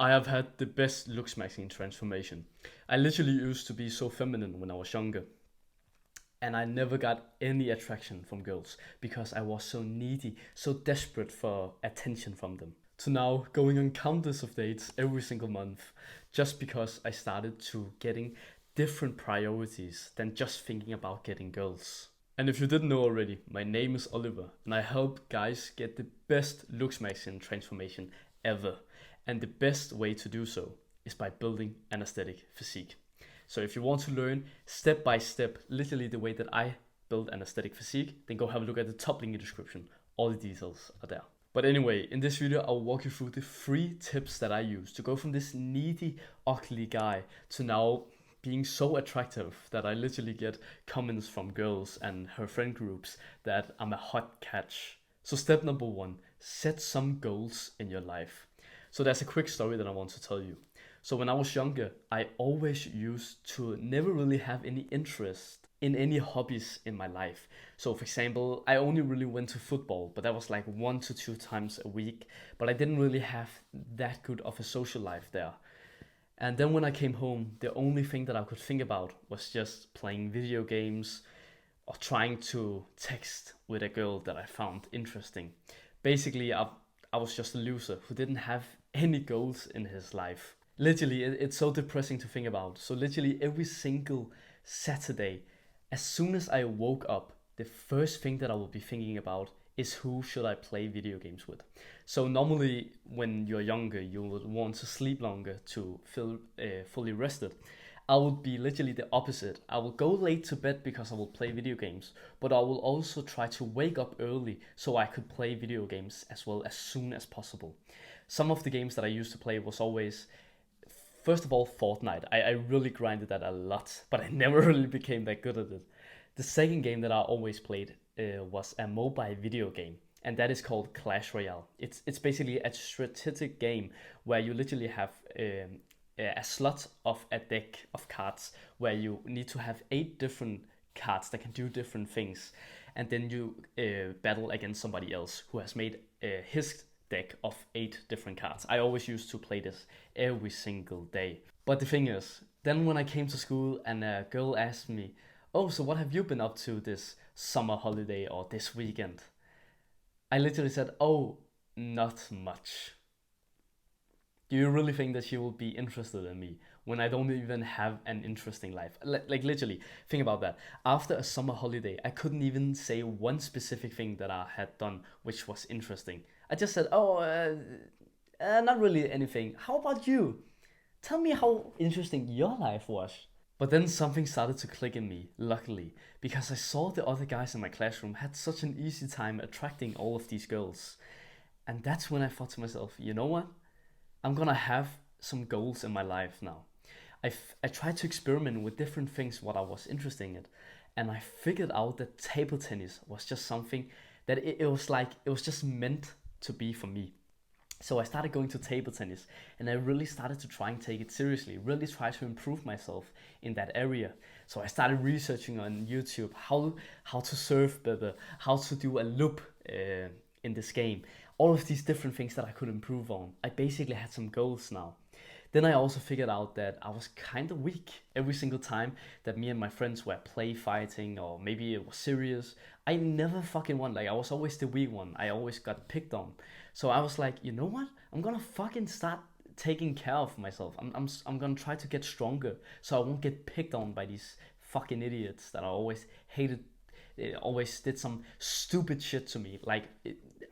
I have had the best Looksmaxxing transformation. I literally used to be so feminine when I was younger, and I never got any attraction from girls because I was so needy, so desperate for attention from them. To now going on countless of dates every single month just because I started to getting different priorities than just thinking about getting girls. And if you didn't know already, my name is Oliver, and I help guys get the best looks maxing transformation ever. And the best way to do so is by building an aesthetic physique. So if you want to learn step by step, literally the way that I build an aesthetic physique, then go have a look at the top link in the description. All the details are there. But anyway, in this video, I'll walk you through the 3 tips that I use to go from this needy, ugly guy to now being so attractive that I literally get comments from girls and her friend groups that I'm a hot catch. So step number 1, set some goals in your life. So there's a quick story that I want to tell you. So when I was younger, I always used to never really have any interest in any hobbies in my life. So for example, I only really went to football, but that was like 1 to 2 times a week. But I didn't really have that good of a social life there. And then when I came home, the only thing that I could think about was just playing video games or trying to text with a girl that I found interesting. Basically, I was just a loser who didn't have any goals in his life. Literally, it's so depressing to think about. So literally every single Saturday, as soon as I woke up, the first thing that I will be thinking about is who should I play video games with. So normally when you're younger, you would want to sleep longer to feel fully rested. I would be literally the opposite. I will go late to bed because I will play video games, but I will also try to wake up early so I could play video games as well as soon as possible. Some of the games that I used to play was always, first of all, Fortnite. I really grinded that a lot, but I never really became that good at it. The second game that I always played was a mobile video game, and that is called Clash Royale. It's basically a strategic game where you literally have a slot of a deck of cards where you need to have 8 different cards that can do different things, and then you battle against somebody else who has made his deck of 8 different cards. I always used to play this every single day. But the thing is, then when I came to school and a girl asked me, "Oh, so what have you been up to this summer holiday or this weekend?" I literally said, "Oh, not much." Do you really think that she will be interested in me when I don't even have an interesting life? Like literally, think about that. After a summer holiday, I couldn't even say one specific thing that I had done which was interesting. I just said, "Oh, not really anything. How about you? Tell me how interesting your life was." But then something started to click in me, luckily, because I saw the other guys in my classroom had such an easy time attracting all of these girls. And that's when I thought to myself, you know what? I'm gonna have some goals in my life now. I tried to experiment with different things what I was interested in, and I figured out that table tennis was just something that it was like it was just meant to be for me. So I started going to table tennis, and I really started to try and take it seriously, really try to improve myself in that area. So I started researching on YouTube how to serve better, how to do a loop in this game, all of these different things that I could improve on. I basically had some goals now. Then I also figured out that I was kind of weak every single time that me and my friends were play fighting or maybe it was serious. I never fucking won. Like I was always the weak one. I always got picked on. So I was like, you know what? I'm gonna fucking start taking care of myself. I'm gonna try to get stronger so I won't get picked on by these fucking idiots that I always hated. It always did some stupid shit to me. Like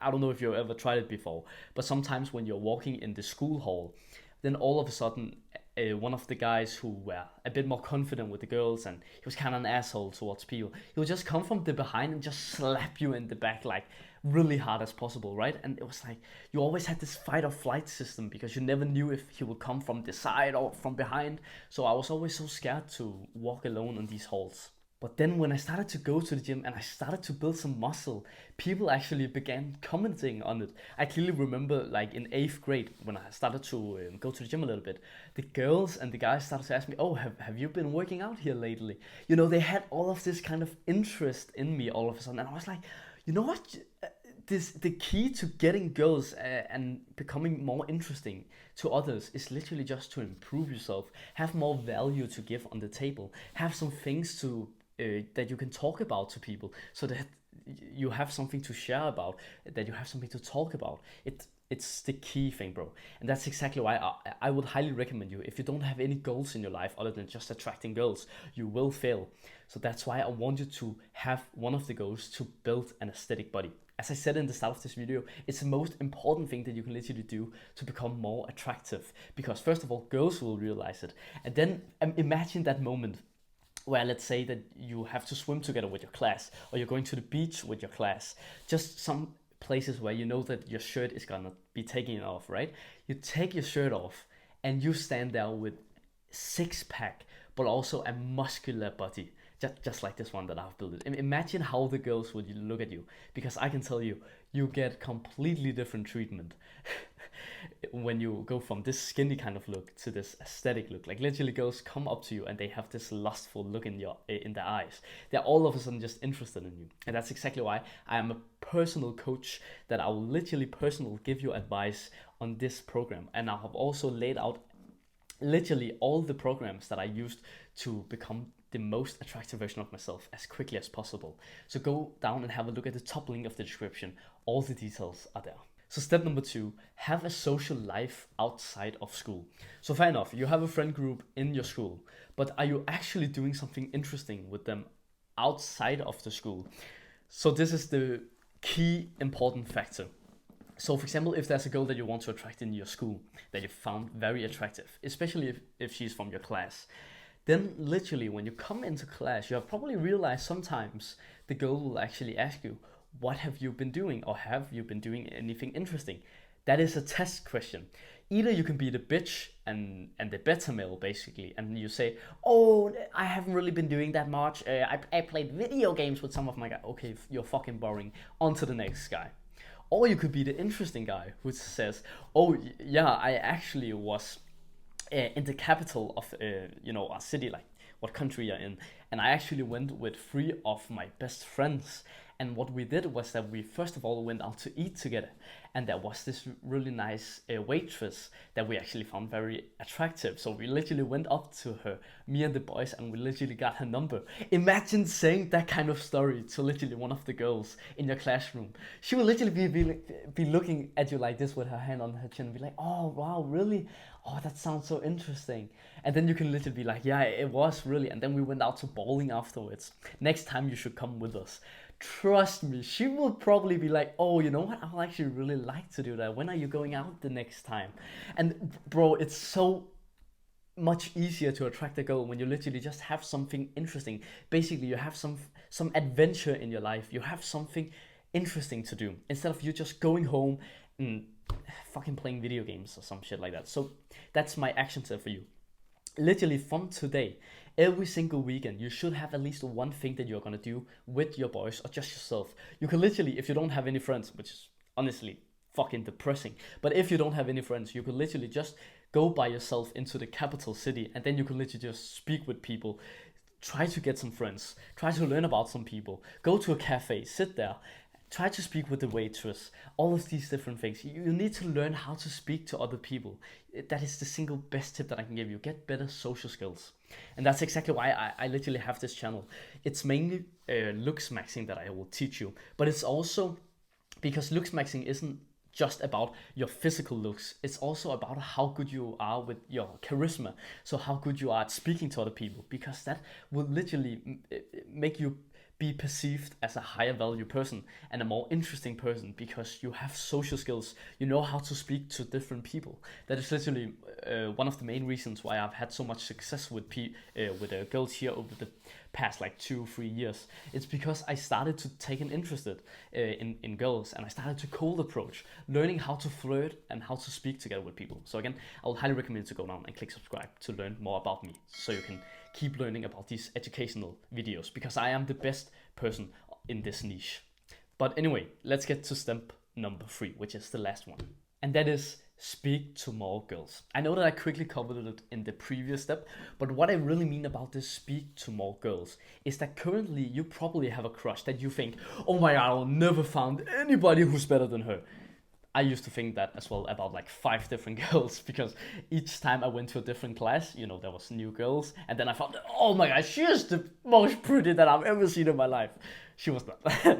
I don't know if you've ever tried it before, but sometimes when you're walking in the school hall, then all of a sudden one of the guys who were a bit more confident with the girls and he was kind of an asshole towards people, he would just come from the behind and just slap you in the back like really hard as possible, right? And it was like you always had this fight or flight system because you never knew if he would come from the side or from behind. So I was always so scared to walk alone in these halls. But then when I started to go to the gym and I started to build some muscle, people actually began commenting on it. I clearly remember like in 8th grade when I started to go to the gym a little bit, the girls and the guys started to ask me, "Oh, have you been working out here lately?" You know, they had all of this kind of interest in me all of a sudden. And I was like, you know what? the key to getting girls and becoming more interesting to others is literally just to improve yourself, have more value to give on the table, have some things to that you can talk about to people, so that you have something to share about, that you have something to talk about. It's the key thing, bro. And that's exactly why I would highly recommend you, if you don't have any goals in your life other than just attracting girls, you will fail. So that's why I want you to have one of the goals to build an aesthetic body. As I said in the start of this video, it's the most important thing that you can literally do to become more attractive. Because first of all, girls will realize it. And then imagine that moment where, let's say that you have to swim together with your class, or you're going to the beach with your class, just some places where you know that your shirt is gonna be taken off, right? You take your shirt off and you stand there with six pack, but also a muscular body, just like this one that I've built. Imagine how the girls would look at you, because I can tell you, you get completely different treatment when you go from this skinny kind of look to this aesthetic look. Like literally, girls come up to you and they have this lustful look in their eyes. They're all of a sudden just interested in you, and that's exactly why I am a personal coach, that I will literally personally give you advice on this program. And I have also laid out literally all the programs that I used to become the most attractive version of myself as quickly as possible. So go down and have a look at the top link of the description. All the details are there. So step number 2, have a social life outside of school. So fair enough, you have a friend group in your school, but are you actually doing something interesting with them outside of the school? So this is the key important factor. So for example, if there's a girl that you want to attract in your school that you found very attractive, especially if she's from your class, then literally when you come into class, you have probably realized sometimes the girl will actually ask you, what have you been doing, or have you been doing anything interesting? That is a test question. Either you can be the bitch and the beta male basically, and you say, oh, I haven't really been doing that much, I played video games with some of my guys. Okay, you're fucking boring, on to the next guy. Or you could be the interesting guy who says, oh yeah, I actually was in the capital of a city, like what country you're in, and I actually went with 3 of my best friends. And what we did was that we first of all went out to eat together, and there was this really nice waitress that we actually found very attractive. So we literally went up to her, me and the boys, and we literally got her number. Imagine saying that kind of story to literally one of the girls in your classroom. She will literally be looking at you like this with her hand on her chin and be like, oh wow, really? Oh, that sounds so interesting. And then you can literally be like, yeah, it was really. And then we went out to bowling afterwards. Next time you should come with us. Trust me, she will probably be like, oh, you know what, I would actually really like to do that. When are you going out the next time? And bro, it's so much easier to attract a girl when you literally just have something interesting. Basically, you have some adventure in your life. You have something interesting to do, instead of you just going home and fucking playing video games or some shit like that. So that's my action step for you. Literally from today, every single weekend, you should have at least one thing that you're gonna do with your boys or just yourself. You can literally, if you don't have any friends, which is honestly fucking depressing, but if you don't have any friends, you could literally just go by yourself into the capital city, and then you can literally just speak with people, try to get some friends, try to learn about some people, go to a cafe, sit there, try to speak with the waitress, all of these different things. You need to learn how to speak to other people. That is the single best tip that I can give you. Get better social skills. And that's exactly why I literally have this channel. It's mainly Looksmaxxing that I will teach you, but it's also because Looksmaxxing isn't just about your physical looks. It's also about how good you are with your charisma. So how good you are at speaking to other people, because that will literally make you be perceived as a higher value person and a more interesting person, because you have social skills. You know how to speak to different people. That is literally one of the main reasons why I've had so much success with girls here over the past like 2-3 years. It's because I started to take an interest in girls, and I started to cold approach, learning how to flirt and how to speak together with people. So again, I would highly recommend you to go down and click subscribe to learn more about me, so you can keep learning about these educational videos, because I am the best person in this niche. But anyway, let's get to step number 3, which is the last one. And that is speak to more girls. I know that I quickly covered it in the previous step, but what I really mean about this speak to more girls is that currently you probably have a crush that you think, oh my god, I'll never find anybody who's better than her. I used to think that as well about like 5 different girls, because each time I went to a different class, there was new girls, and then I found, oh my god, she is the most pretty that I've ever seen in my life. She was not.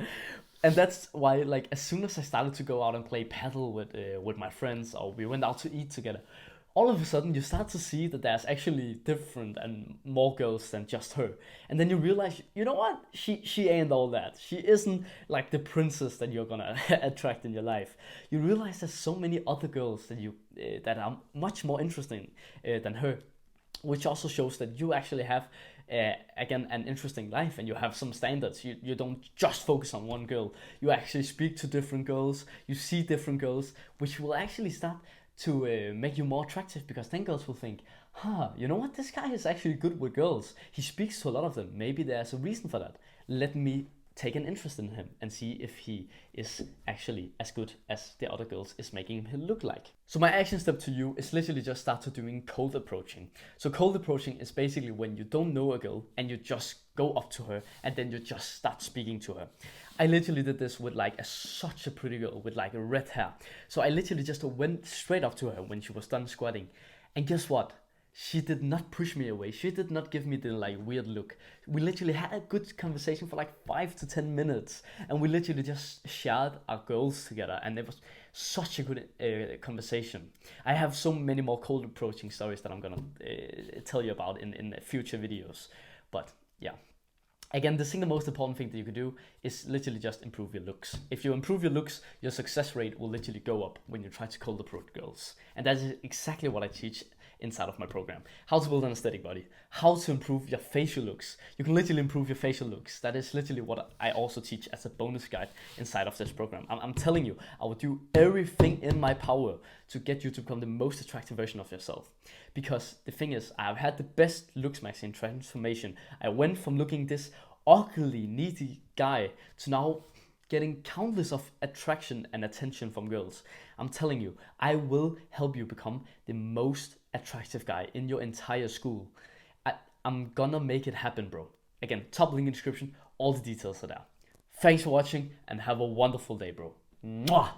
And that's why, like, as soon as I started to go out and play paddle with my friends, or we went out to eat together, all of a sudden you start to see that there's actually different and more girls than just her. And then you realize, you know what? She ain't all that. She isn't like the princess that you're gonna attract in your life. You realize there's so many other girls that are much more interesting than her, which also shows that you actually have again an interesting life, and you have some standards. You don't just focus on one girl. You actually speak to different girls, you see different girls, which will actually start to make you more attractive, because then girls will think, you know what, this guy is actually good with girls. He speaks to a lot of them. Maybe there's a reason for that. Let me take an interest in him and see if he is actually as good as the other girls is making him look like. So my action step to you is literally just start to doing cold approaching. So cold approaching is basically when you don't know a girl and you just go up to her and then you just start speaking to her. I literally did this with like such a pretty girl with like red hair. So I literally just went straight up to her when she was done squatting. And guess what? She did not push me away. She did not give me the like weird look. We literally had a good conversation for like 5 to 10 minutes, and we literally just shared our goals together, and it was such a good conversation. I have so many more cold approaching stories that I'm gonna tell you about in future videos. But yeah. Again, the single most important thing that you can do is literally just improve your looks. If you improve your looks, your success rate will literally go up when you try to cold approach girls. And that is exactly what I teach inside of my program. How to build an aesthetic body. How to improve your facial looks. You can literally improve your facial looks. That is literally what I also teach as a bonus guide inside of this program. I'm telling you, I will do everything in my power to get you to become the most attractive version of yourself. Because the thing is, I've had the best Looksmaxxing transformation. I went from looking this ugly, needy guy to now getting countless of attraction and attention from girls. I'm telling you, I will help you become the most attractive guy in your entire school. I'm gonna make it happen, bro. Again, top link in description, all the details are there. Thanks for watching and have a wonderful day, bro. Mwah!